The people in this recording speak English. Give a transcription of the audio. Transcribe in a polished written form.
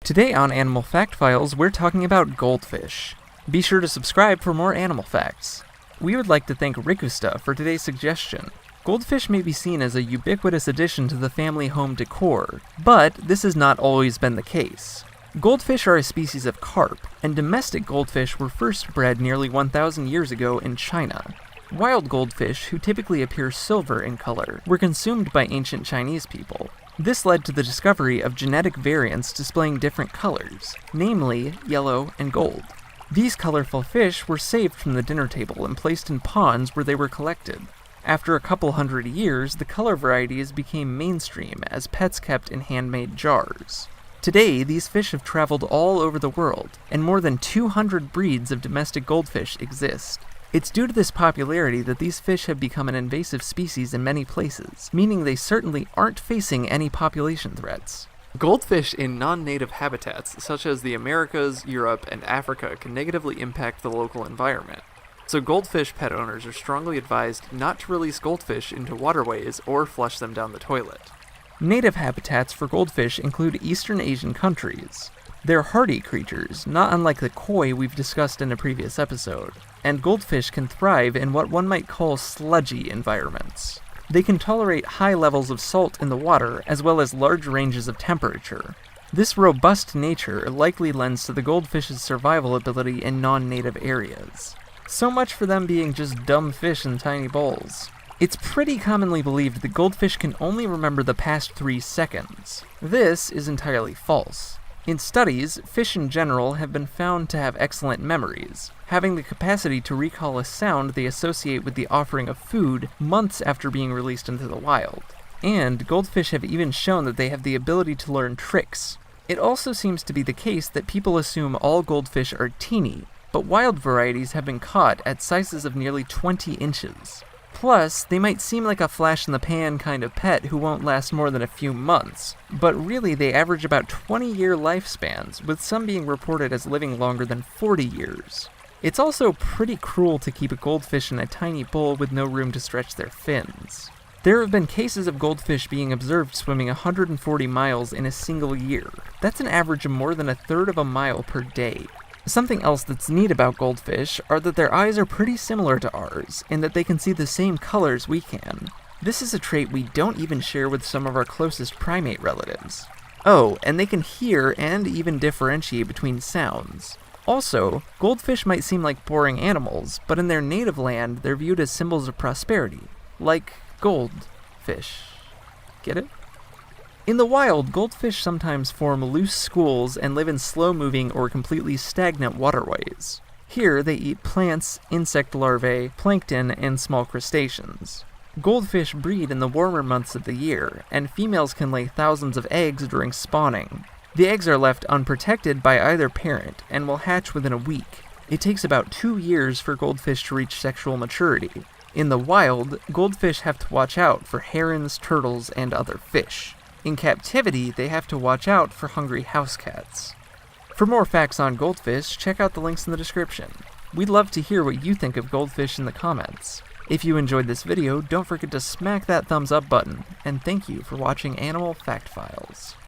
Today on Animal Fact Files, we're talking about goldfish. Be sure to subscribe for more animal facts. We would like to thank Rikusta for today's suggestion. Goldfish may be seen as a ubiquitous addition to the family home decor, but this has not always been the case. Goldfish are a species of carp, and domestic goldfish were first bred nearly 1,000 years ago in China. Wild goldfish, who typically appear silver in color, were consumed by ancient Chinese people. This led to the discovery of genetic variants displaying different colors, namely yellow and gold. These colorful fish were saved from the dinner table and placed in ponds where they were collected. After a couple hundred years, the color varieties became mainstream as pets kept in handmade jars. Today, these fish have traveled all over the world, and more than 200 breeds of domestic goldfish exist. It's due to this popularity that these fish have become an invasive species in many places, meaning they certainly aren't facing any population threats. Goldfish in non-native habitats, such as the Americas, Europe, and Africa, can negatively impact the local environment. So goldfish pet owners are strongly advised not to release goldfish into waterways or flush them down the toilet. Native habitats for goldfish include Eastern Asian countries. They're hardy creatures, not unlike the koi we've discussed in a previous episode, and goldfish can thrive in what one might call sludgy environments. They can tolerate high levels of salt in the water as well as large ranges of temperature. This robust nature likely lends to the goldfish's survival ability in non-native areas. So much for them being just dumb fish in tiny bowls. It's pretty commonly believed that goldfish can only remember the past 3 seconds. This is entirely false. In studies, fish in general have been found to have excellent memories, having the capacity to recall a sound they associate with the offering of food months after being released into the wild. And goldfish have even shown that they have the ability to learn tricks. It also seems to be the case that people assume all goldfish are teeny, but wild varieties have been caught at sizes of nearly 20 inches. Plus, they might seem like a flash-in-the-pan kind of pet who won't last more than a few months, but really they average about 20-year lifespans, with some being reported as living longer than 40 years. It's also pretty cruel to keep a goldfish in a tiny bowl with no room to stretch their fins. There have been cases of goldfish being observed swimming 140 miles in a single year. That's an average of more than 1/3 of a mile per day. Something else that's neat about goldfish are that their eyes are pretty similar to ours, in that they can see the same colors we can. This is a trait we don't even share with some of our closest primate relatives. Oh, and they can hear and even differentiate between sounds. Also, goldfish might seem like boring animals, but in their native land, they're viewed as symbols of prosperity, like goldfish. Get it? In the wild, goldfish sometimes form loose schools and live in slow-moving or completely stagnant waterways. Here, they eat plants, insect larvae, plankton, and small crustaceans. Goldfish breed in the warmer months of the year, and females can lay thousands of eggs during spawning. The eggs are left unprotected by either parent and will hatch within a week. It takes about 2 years for goldfish to reach sexual maturity. In the wild, goldfish have to watch out for herons, turtles, and other fish. In captivity, they have to watch out for hungry house cats. For more facts on goldfish, check out the links in the description. We'd love to hear what you think of goldfish in the comments. If you enjoyed this video, don't forget to smack that thumbs up button, and thank you for watching Animal Fact Files.